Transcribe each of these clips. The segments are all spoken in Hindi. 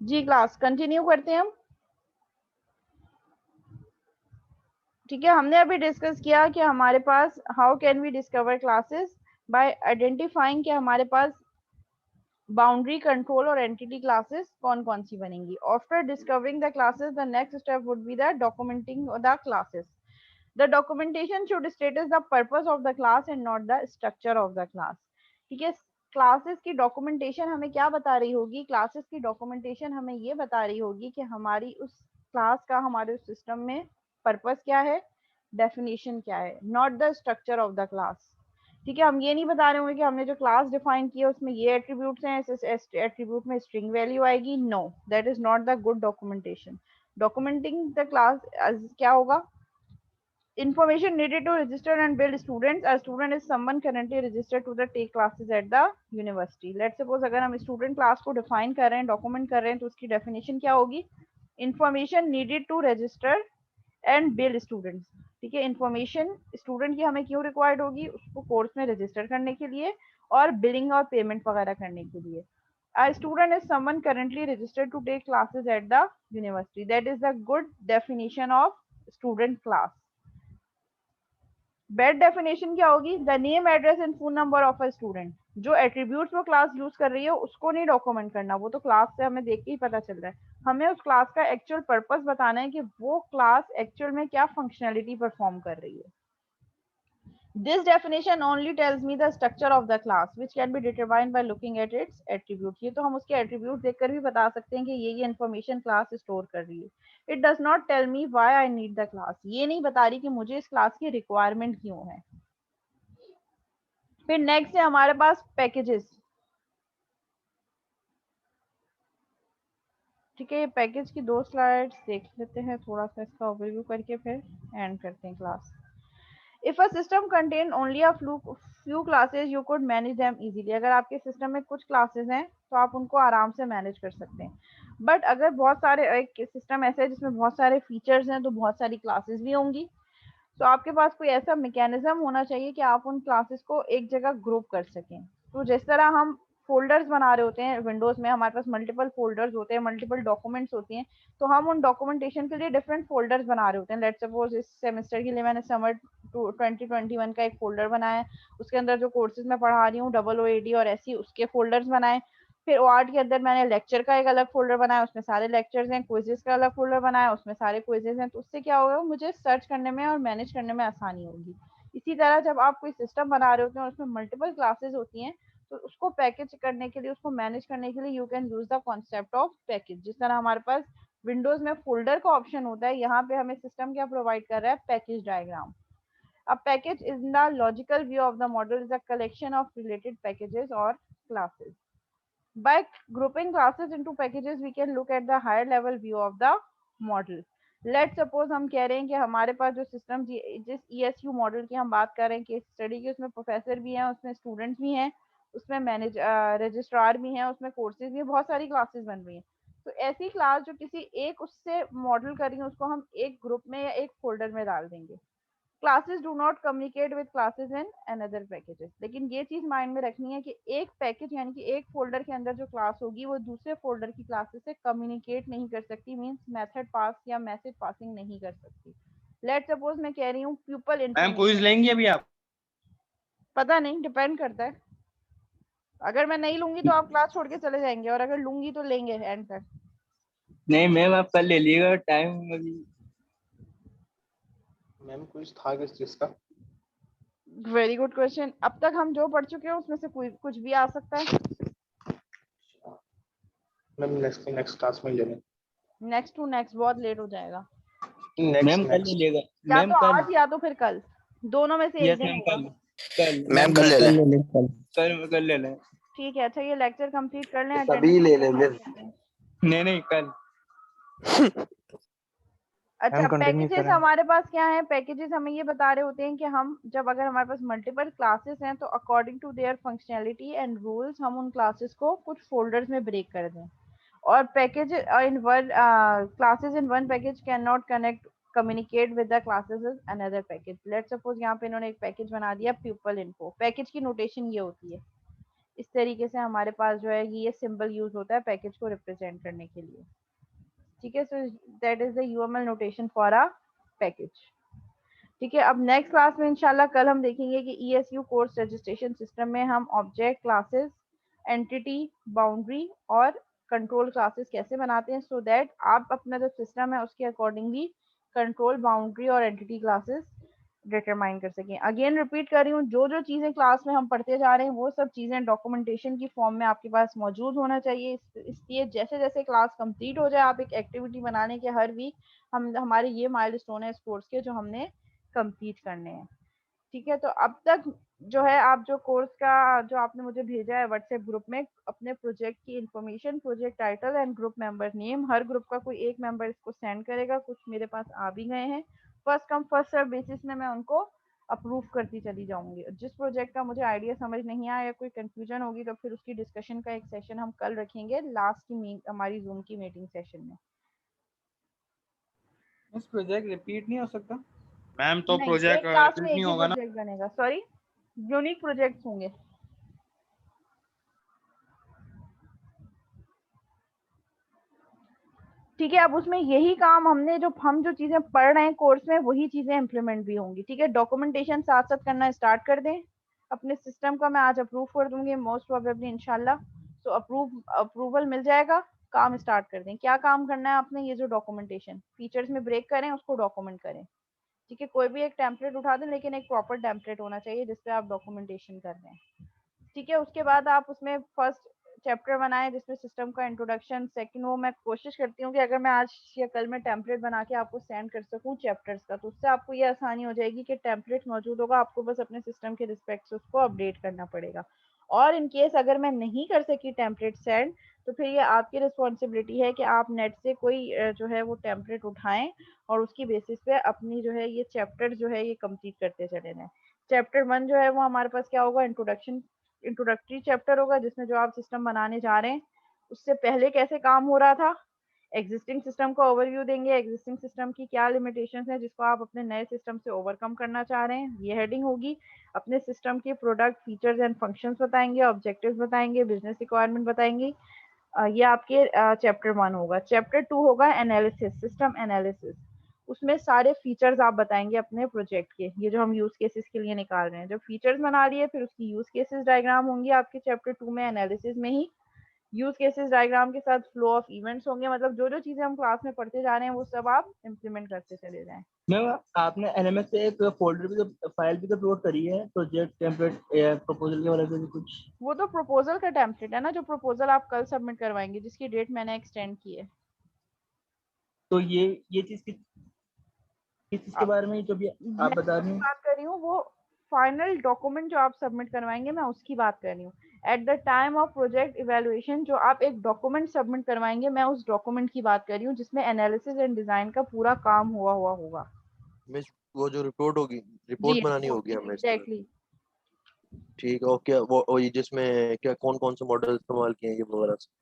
जी क्लास कंटिन्यू करते हैं हम। ठीक है, हमने अभी डिस्कस किया कि हमारे पास how can we discover classes by identifying कि हमारे पास बाउंड्री कंट्रोल और एंटिटी क्लासेस कौन कौन सी बनेंगी। After discovering the classes the next step would be the documenting the classes. The documentation should status the purpose of the class and not the structure of the class. ठीक है, क्लासेस की डॉक्यूमेंटेशन हमें क्या बता रही होगी, क्लासेस की डॉक्यूमेंटेशन हमें ये बता रही होगी कि हमारी उस क्लास का हमारे उस सिस्टम में पर्पस क्या है, डेफिनेशन क्या है, not the structure of the class. ठीक है, हम ये नहीं बता रहे होंगे कि हमने जो क्लास डिफाइन किया उसमें ये एट्रीब्यूट्स हैं, इस एट्रीब्यूट में स्ट्रिंग वैल्यू आएगी। No, that is not the good documentation. Documenting the class क्या होगा, information needed to register and build students. A student is someone currently registered to the take classes at the university. Let's suppose अगर हम student class को define कर रहे हैं, document कर रहे हैं, तो उसकी definition क्या होगी, information needed to register and build students। ठीक है, information student की हमें क्यों required होगी, उसको course में register करने के लिए और billing और payment वगैरह करने के लिए। A student is someone currently registered to take classes at the university. That is the good definition of student class। Bed definition क्या होगी, the name address and phone number of a student. जो एट्रीब्यूट्स वो क्लास यूज कर रही है उसको नहीं डॉक्यूमेंट करना, वो तो क्लास से हमें देख के ही पता चल रहा है। हमें उस क्लास का एक्चुअल पर्पस बताना है कि वो क्लास एक्चुअल में क्या फंक्शनैलिटी परफॉर्म कर रही है। This definition only tells me the structure of the class, which can be determined by looking at its attribute। ये तो हम उसके attribute देखकर भी बता सकते हैं कि ये information class store कर रही है। It does not tell me why I need the class। ये नहीं बता रही कि मुझे इस क्लास की रिक्वायरमेंट क्यों है। फिर नेक्स्ट है हमारे पास पैकेजेस। ठीक है, ये पैकेज की 2 स्लाइड्स देख लेते हैं, थोड़ा सा इसका ओवरव्यू करके फिर एंड करते हैं class. If a system contain only a few classes you could manage them easily. अगर आपके सिस्टम में कुछ क्लासेस हैं तो आप उनको आराम से मैनेज कर सकते हैं। बट अगर बहुत सारे एक सिस्टम ऐसा है जिसमें बहुत सारे फीचर्स हैं तो बहुत सारी क्लासेस भी होंगी। तो आपके पास कोई ऐसा मैकेनिज्म होना चाहिए कि आप उन क्लासेस को एक जगह ग्रुप कर सकें। तो जिस तरह हम फोल्डर्स बना रहे होते हैं विंडोज में, हमारे पास मल्टीपल फोल्डर्स होते हैं, मल्टीपल डॉक्यूमेंट्स होती हैं, तो हम उन डॉक्यूमेंटेशन के लिए डिफरेंट फोल्डर्स बना रहे होते हैं। लेट्स सपोज इस सेमेस्टर के लिए मैंने समर 2021 का एक फोल्डर बनाया है, उसके अंदर जो कोर्सेज मैं पढ़ा रही हूँ OOAD और ऐसी उसके फोल्डर्स बनाए। फिर OART के अंदर मैंने लेक्चर का एक अलग फोल्डर बनाया, उसमें सारे लेक्चर्स हैं। क्विजेस का अलग फोल्डर बनाया, उसमें सारे क्विजेस हैं। तो उससे क्या होगा, मुझे सर्च करने में और मैनेज करने में आसानी होगी। इसी तरह जब आप कोई सिस्टम बना रहे होते हैं और उसमें मल्टीपल क्लासेस होती हैं, तो उसको पैकेज करने के लिए, उसको मैनेज करने के लिए you can use the concept of package. जिस तरह हमारे पास विंडोज में फोल्डर का ऑप्शन होता है, यहाँ पे हमें सिस्टम क्या प्रोवाइड कर रहा है, package diagram. A package is the logical view of the model is a collection of related packages or classes. By grouping classes into packages, we can look at the higher level view of the model. Let's suppose हम कह रहे हैं कि हमारे पास जो सिस्टम जिस ESU मॉडल की हम बात कर रहे हैं, केस स्टडी की, उसमें प्रोफेसर भी हैं, उसमें स्टूडेंट्स भी हैं, उसमें मैनेज रजिस्ट्रार भी हैं, उसमें कोर्सेज भी, बहुत सारी क्लासेस बन रही हैं। तो ऐसी क्लास जो किसी एक उससे मॉडल करेंगे, उसको हम एक ग्रुप में या एक फोल्डर में डाल देंगे। Classes do not communicate with classes in another packages. लेकिन ये चीज माइंड में रखनी है कि एक पैकेज यानी कि एक फोल्डर के अंदर जो क्लास होगी वो दूसरे फोल्डर की क्लासेस से कम्युनिकेट नहीं कर सकती, मींस मेथड पास या मैसेज पासिंग नहीं कर सकती। लेट सपोज मैं कह रही हूँ प्यूपल मैम क्विज इन्फॉर्मेशन। लेंगी अभी आप? पता नहीं, डिपेंड करता है। अगर मैं नहीं लूंगी तो आप क्लास छोड़ के चले जाएंगे, और अगर लूंगी तो लेंगे एंड तक। नहीं मैम, आप कल ले लीजिएगा, टाइम अभी। मैम कुछ था किस चीज का? Very good question. अब तक हम जो पढ़ चुके हैं उसमें से कोई कुछ भी आ सकता है। मैम नेक्स्ट क्लास में ले लें। नेक्स्ट टू नेक्स्ट बहुत लेट हो जाएगा। मैम कल ले नेक्स्ट लेगा। या मैम तो कल। आज या तो फिर कल, दोनों में से एक यस दिन मैम होगा। कल। कल मैम मैम कल ले लें। ले कल। कल ले लें। ठीक है, अच्छा ये लेक्चर कंप्लीट कर लें, सभी ले लें अटेंडेंस। फिर। नहीं कल। अच्छा, कंटिन्यू पैकेजेस करें। हमारे पास क्या है, पैकेजेस हमें ये बता रहे होते हैं कि हम जब अगर हमारे पास मल्टीपल क्लासेस हैं तो according to their functionality and rules हम उन क्लासेस को कुछ फोल्डर्स में ब्रेक कर दें। और package in one classes in one package can not connect communicate with the classes is another package. Let's suppose यहाँ पे इन्होंने एक पैकेज बना दिया प्यूपल इन्फो। पैकेज की नोटेशन ये होती है इस तरीके से हमारे पास जो है ये सिंबल यूज होता है पैकेज को रिप्रेजेंट करने के लिए। ठीक है, so that is the UML notation for a package. ठीक है, अब नेक्स्ट क्लास में इंशाल्लाह कल हम देखेंगे कि ईएसयू कोर्स रजिस्ट्रेशन सिस्टम में हम ऑब्जेक्ट, क्लासेस, एंटिटी, बाउंड्री और कंट्रोल क्लासेस कैसे बनाते हैं, सो दैट आप अपना जो सिस्टम है उसके अकॉर्डिंगली कंट्रोल, बाउंड्री और एंटिटी क्लासेस डिटरमाइन कर सकें। अगेन रिपीट कर रही हूँ, जो जो चीज़ें क्लास में हम पढ़ते जा रहे हैं वो सब चीज़ें डॉक्यूमेंटेशन की फॉर्म में आपके पास मौजूद होना चाहिए। इसलिए जैसे जैसे क्लास कंप्लीट हो जाए आप एक एक्टिविटी बनाने के हर वीक हमारे ये माइलस्टोन है इस कोर्स के जो हमने कंप्लीट करने हैं। ठीक है, तो अब तक जो है आप जो कोर्स का जो आपने मुझे भेजा है व्हाट्सएप ग्रुप में अपने प्रोजेक्ट की information, project title and group member name, her group का कोई एक मेंबर इसको सेंड करेगा। कुछ मेरे पास आ भी गए हैं, first come first serve basis में मैं उनको अप्रूव करती चली जाऊंगी। जिस प्रोजेक्ट का मुझे आइडिया समझ नहीं आया या कोई कंफ्यूजन होगी तो फिर उसकी डिस्कशन का एक सेशन हम कल रखेंगे लास्ट की हमारी जूम की मीटिंग सेशन में। इस प्रोजेक्ट रिपीट नहीं हो सकता मैम? तो नहीं, प्रोजेक्ट एक क्लास में रिपीट एक नहीं ही होगा ना? प्रोजेक्ट बनेगा, सॉरी यूनिक प्रोजेक्ट्स होंगे। ठीक है, अब उसमें यही काम हमने हम जो चीजें पढ़ रहे हैं कोर्स में वही चीजें इम्प्लीमेंट भी होंगी। ठीक है, डॉक्यूमेंटेशन साथ साथ करना स्टार्ट कर दें। अपने सिस्टम का मैं आज अप्रूव कर दूंगी मोस्ट प्रोबेबली इंशाल्लाह। तो अप्रूवल मिल जाएगा, काम स्टार्ट कर दें। क्या काम करना है आपने, ये जो डॉक्यूमेंटेशन फीचर्स में ब्रेक करें उसको डॉक्यूमेंट करें। ठीक है, कोई भी एक टेम्पलेट उठा दें लेकिन एक प्रॉपर टेम्पलेट होना चाहिए जिसपे आप डॉक्यूमेंटेशन कर रहे हैं। ठीक है, उसके बाद आप उसमें फर्स्ट चैप्टर बनाएं जिसमें सिस्टम का इंट्रोडक्शन, सेकंड वो मैं कोशिश करती हूँ कि अगर मैं आज या कल में टेम्पलेट बना के आपको सेंड कर सकूँ चैप्टर्स का, तो उससे आपको ये आसानी हो जाएगी कि टेम्पलेट मौजूद होगा, आपको बस अपने सिस्टम के रिस्पेक्ट से उसको अपडेट करना पड़ेगा। और इन केस अगर मैं नहीं कर सकी टेम्पलेट सेंड तो फिर ये आपकी रिस्पॉन्सिबिलिटी है कि आप नेट से कोई जो है वो टेम्पलेट उठाएं और उसकी बेसिस पे अपनी जो है ये चैप्टर जो है ये कंप्लीट करते चले जाएं। चैप्टर 1 जो है वो हमारे पास क्या होगा, इंट्रोडक्टरी चैप्टर होगा जिसमें जो आप सिस्टम बनाने जा रहे हैं उससे पहले कैसे काम हो रहा था, एग्जिस्टिंग सिस्टम का ओवरव्यू देंगे, एग्जिस्टिंग सिस्टम की क्या लिमिटेशंस हैं जिसको आप अपने नए सिस्टम से ओवरकम करना चाह रहे हैं, ये हेडिंग होगी। अपने सिस्टम के प्रोडक्ट, फीचर्स एंड फंक्शंस बताएंगे, ऑब्जेक्टिव्स बताएंगे, बिजनेस रिक्वायरमेंट बताएंगे। ये आपके चैप्टर 1 होगा। चैप्टर 2 होगा एनालिसिस, सिस्टम एनालिसिस। उसमें सारे फीचर्स आप बताएंगे अपने प्रोजेक्ट के, ये जो हम यूज केसेस के लिए निकाल रहे हैं। जब फीचर्स बना लिए फिर उसकी यूज केसेस डायग्राम होंगी आपके चैप्टर 2 में एनालिसिस में ही। यूज केसेस डायग्राम के साथ फ्लो ऑफ इवेंट्स होंगे, मतलब जो जो चीजें हम क्लास में पढ़ते जा रहे हैं वो सब आप इम्प्लीमेंट करते चले जाएं। मैम आपने एलएमएस से एक फोल्डर भी तो फाइल भी तो अपलोड करी है प्रोजेक्ट टेम्पलेट प्रपोजल के वाले से कुछ। वो तो प्रपोजल का टेम्पलेट है ना, जो प्रपोजल आप कल सबमिट करवाएंगे जिसकी डेट मैंने एक्सटेंड की है। तो ये चीज किस चीज के बारे में जो भी आप मैं बता जो रही हैं? बात कर रही हूँ वो फाइनल डॉक्यूमेंट जो आप सबमिट करवाएंगे मैं उसकी बात कर रही हूँ। At the time of project evaluation जो आप एक डॉक्यूमेंट सबमिट करवाएंगे मैं उस डॉक्यूमेंट की बात कर रही हूँ जिसमें एनालिसिस एंड डिजाइन का पूरा काम हुआ होगा। मिस, वो जो रिपोर्ट होगी, जी, रिपोर्ट बनानी होगी हमें इसके लिए। एग्जैक्टली। ठीक है, और क्या वो ये जिसमें क्या कौन कौन से मॉडल इस्तेमाल किए हैं ये वगैरह से।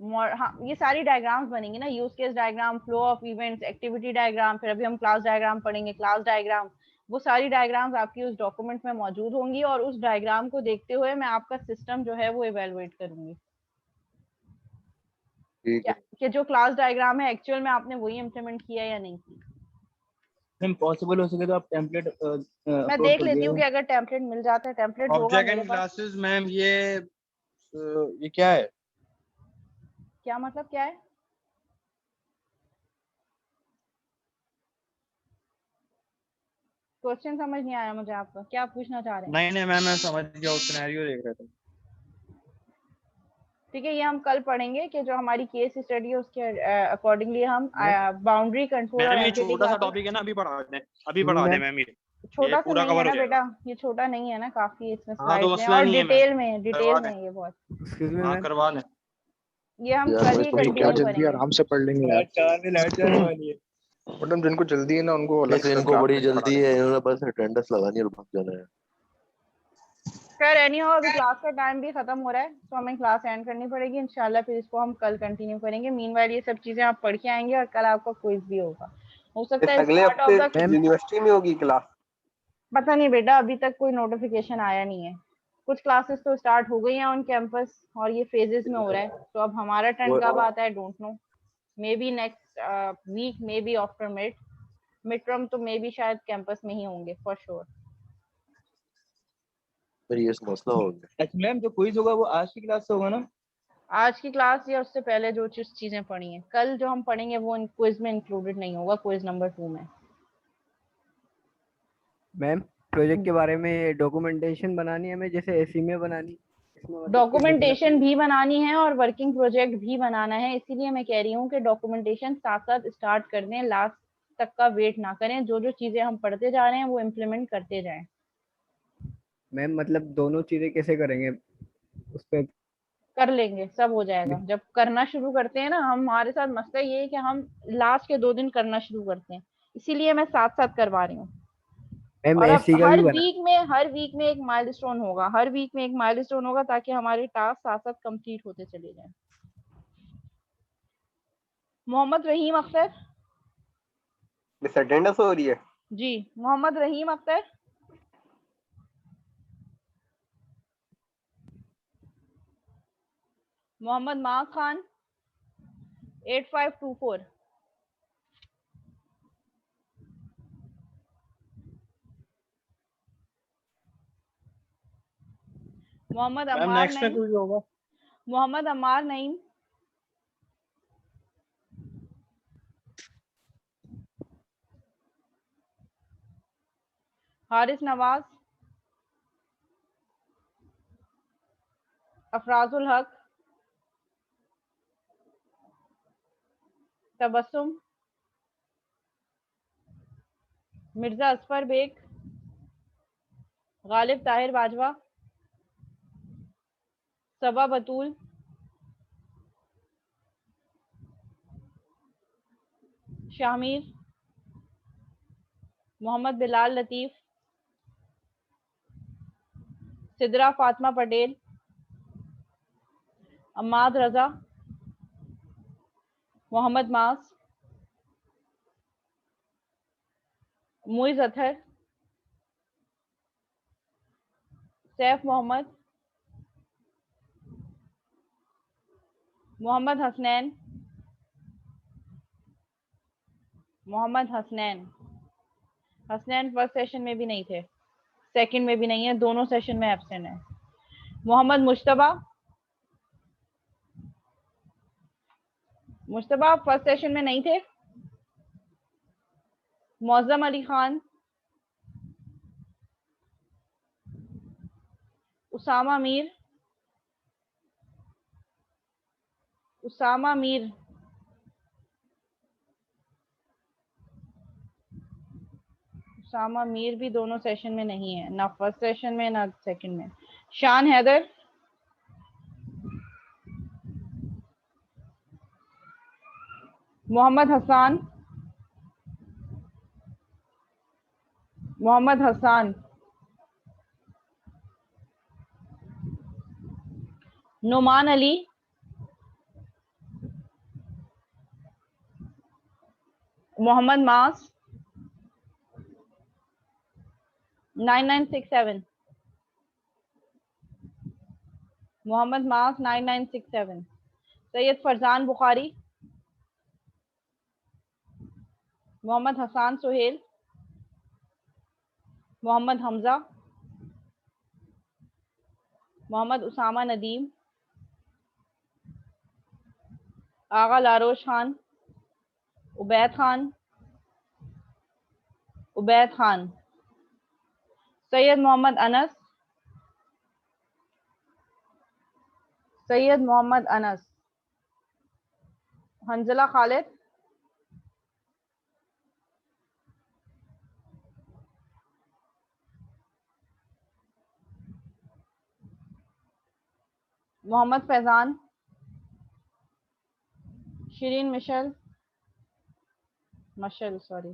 हाँ, ये सारी डायग्राम्स बनेंगी ना, use case diagram, flow of events, activity diagram, फिर अभी हम क्लास डायग्राम पढ़ेंगे, क्लास डायग्राम। वो सारी डायग्राम्स आपकी उस डॉक्यूमेंट में मौजूद होंगी और उस डायग्राम को देखते हुए मैं आपका सिस्टम जो है वो इवेलुएट करूंगी। ठीक है। कि जो क्लास डायग्राम है एक्चुअल में आपने वही इम्प्लीमेंट किया या नहीं किया। मैम पॉसिबल हो सके तो आप टेम्पलेट मैं अपलोड देख कर लेती हूँ कि दीजिएगा। अगर टेम्पलेट मिल जाता है, टेम्पलेट होगा ऑब्जेक्ट मेरे एंड पास। क्लासेस मैम, ये क्या है? क्या मतलब क्या है? क्वेश्चन समझ नहीं आया मुझे आपका, क्या पूछना चाह रहे हैं? नहीं मैम, मैं समझ गया, उस सिनेरियो देख रहे थे। ठीक है, ये हम कल पढ़ेंगे कि जो हमारी केस स्टडी है उसके अकॉर्डिंगली हम बाउंड्री कंट्रोल और मैम ये एंटिटी छोटा सा क्लासेस। टॉपिक है ना, अभी पढ़ा दें मैम, ये छोटा तो पूरा नहीं है कवर हो ना जाएगा। बेटा, ये छोटा नहीं है ना, काफी इसमें हाँ तो स्लाइड्स हैं मसला और नहीं है मैम, डिटेल में करवा है दें। ये बहुत। हाँ करवा लें। ये हम यार कल मैं ही भाई क्या कंटिन्यू जल्दी, करेंगे। आराम से पढ़ लेंगे यार। लाइट जाने वाली है। मैडम जिनको जल्दी है ना उनको नहीं अलग तो से इनको क्लास बड़ी में पढ़ा जल्दी देंगे। है, इन्होंने बस अटेंडेंस लगानी है और भाग जाना है। खैर एनी हो, अभी क्लास का टाइम भी खत्म हो रहा है तो हमें क्लास एंड करनी पड़ेगी इंशाल्लाह, फिर इसको हम कल कंटिन्यू करेंगे। मीनवाइल ये सब चीजें आप पढ़ के आएंगे और कल आपका क्विज भी होगा। हो सकता है अगले स्टार्ट ऑफ हफ्ते द, यूनिवर्सिटी में होगी क्लास। पता नहीं बेटा, अभी तक कोई नोटिफिकेशन आया नहीं है। कुछ क्लासेस तो स्टार्ट हो गई हैं ऑन कैंपस और ये फेजेस में हो रहा है, तो अब हमारा टर्न कब आता है don't know, maybe next week, maybe after mid term, तो मे बी शायद कैंपस में ही होंगे फॉर श्योर। फिर ये मसला हो गया। अच्छा मैम, जो क्विज होगा वो आज की क्लास से होगा ना? आज की क्लास या उससे पहले जो चीजें पढ़ी हैं, कल जो हम पढ़ेंगे वो क्विज में इंक्लूडेड नहीं होगा, क्विज नंबर 2 में। मैम प्रोजेक्ट के बारे में डॉक्यूमेंटेशन बनानी है हमें, जैसे एसी में बनानी, इसमें मतलब डॉक्यूमेंटेशन भी बनानी है और वर्किंग प्रोजेक्ट भी बनाना है, इसीलिए मैं कह रही हूँ कि डॉक्यूमेंटेशन साथ साथ स्टार्ट कर दें, लास्ट तक का वेट ना करें, जो जो चीजें हम पढ़ते जा रहे हैं वो इम्प्लीमेंट करते जाएं। मैम मतलब दोनों चीजें कैसे करेंगे उस पे? कर लेंगे, सब हो जाएगा। जब करना शुरू करते हैं ना, हमारे साथ मसला ये है कि हम लास्ट के 2 दिन करना शुरू करते हैं, इसीलिए मैं साथ साथ करवा रही हूँ। मैम और अब एसी का भी बना। हर वीक में एक माइलस्टोन होगा, हर वीक में एक माइलस्टोन होगा, ताकि हमारे टास्क साथ साथ कंप्लीट होते चले जाएं। मोहम्मद रहीम अख्तर। मिस अटेंडेंस हो रही है? जी, मोहम्मद रहीम अख्तर। मोहम्मद माज खान 8524। मोहम्मद मैम अमार नेक्स्ट में नईम। कुछ होगा? मोहम्मद अमार नईम। हारिस नवाज। अफराजुल हक। तबस्सुम। मिर्जा असफर बेग। गालिब ताहिर बाजवा। सबा बतूल। शामिर। मोहम्मद बिलाल लतीफ़। सिदरा फातिमा पटेल। अम्माद रजा। मोहम्मद मास। मुइज़ अतहर। सैफ मोहम्मद। मोहम्मद हसनैन। मोहम्मद हसनैन। हसनैन फर्स्ट सेशन में भी नहीं थे, सेकंड में भी नहीं है, दोनों सेशन में एब्सेंट है। मोहम्मद मुश्तबा। मुश्तबा फर्स्ट सेशन में नहीं थे। मौजम अली खान। उसामा मीर। उसामा मीर। उसामा मीर भी दोनों सेशन में नहीं है, ना फर्स्ट सेशन में ना सेकंड में। शान हैदर। मोहम्मद हसान। मोहम्मद हसान। नुमान अली। मोहम्मद मास 9967। मोहम्मद मास 9967। सैयद फरजान बुखारी। मोहम्मद हसान सुहेल। मोहम्मद हमजा। मोहम्मद उसामा नदीम। आगा लारोश खान। उबैद खान। उबैद खान। सैयद मोहम्मद अनस। सैयद मोहम्मद अनस। हंजला खालिद। मोहम्मद फैजान। शिरीन मिशल मशल सॉरी।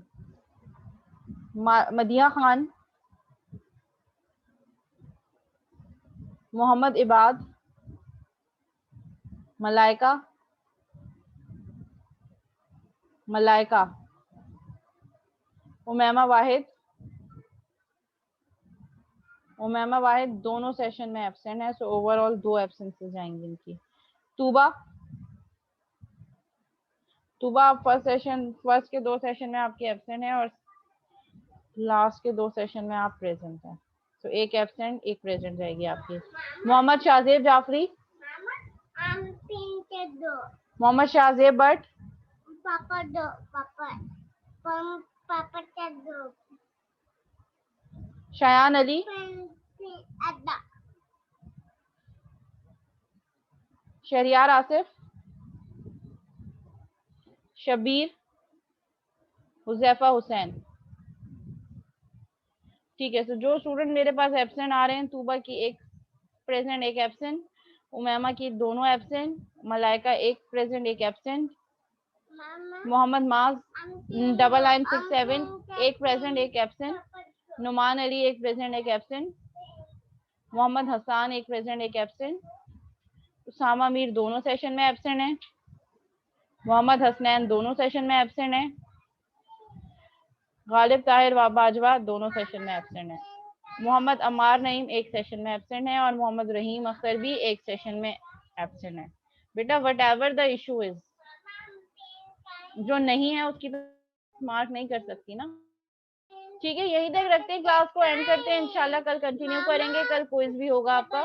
मदिया खान। मोहम्मद इबाद। मलाइका। मलाइका। उमैमा वाहिद। उमैमा वाहिद दोनों सेशन में एब्सेंट है, सो ओवरऑल 2 एब्सेंसेस जाएंगी इनकी। तूबा आप फर्स्ट के 2 सेशन में आपकी एब्सेंट है और लास्ट के 2 सेशन में आप प्रेजेंट हैं, तो एक एब्सेंट एक प्रेजेंट जाएगी आपकी। मोहम्मद शाहजेब जाफरी, मोहम्मद शाहजेब भट्ट, शयान अली, शहरियार आसिफ, शबीर, हुजैफा हुसैन। ठीक है, तो जो स्टूडेंट मेरे पास एब्सेंट आ रहे हैं, तूबा की एक प्रेजेंट एक एब्सेंट, उमैमा की दोनों एब्सेंट, मलाइका एक प्रेजेंट एक एब्सेंट, मोहम्मद माज 9967 एक प्रेजेंट एक एब्सेंट, नुमान अली एक प्रेजेंट एक एब्सेंट, मोहम्मद हसान एक प्रेजेंट एक एब्सेंट, उसामा मीर दोनों सेशन में एब्सेंट है, मोहम्मद हसनैन दोनों सेशन में एब्सेंट है, गालिब ताहिर बाजवा दोनों सेशन में एब्सेंट है, मोहम्मद अमार नईम एक सेशन में एब्सेंट है और मोहम्मद रहीम अख्तर भी एक सेशन में एब्सेंट है। बेटा what ever the issue is, जो नहीं है उसकी तो मार्क नहीं कर सकती ना। ठीक है, यही तक रखते हैं, क्लास को एंड करते हैं, इंशाल्लाह कल कंटिन्यू करेंगे, कल क्विज भी होगा आपका।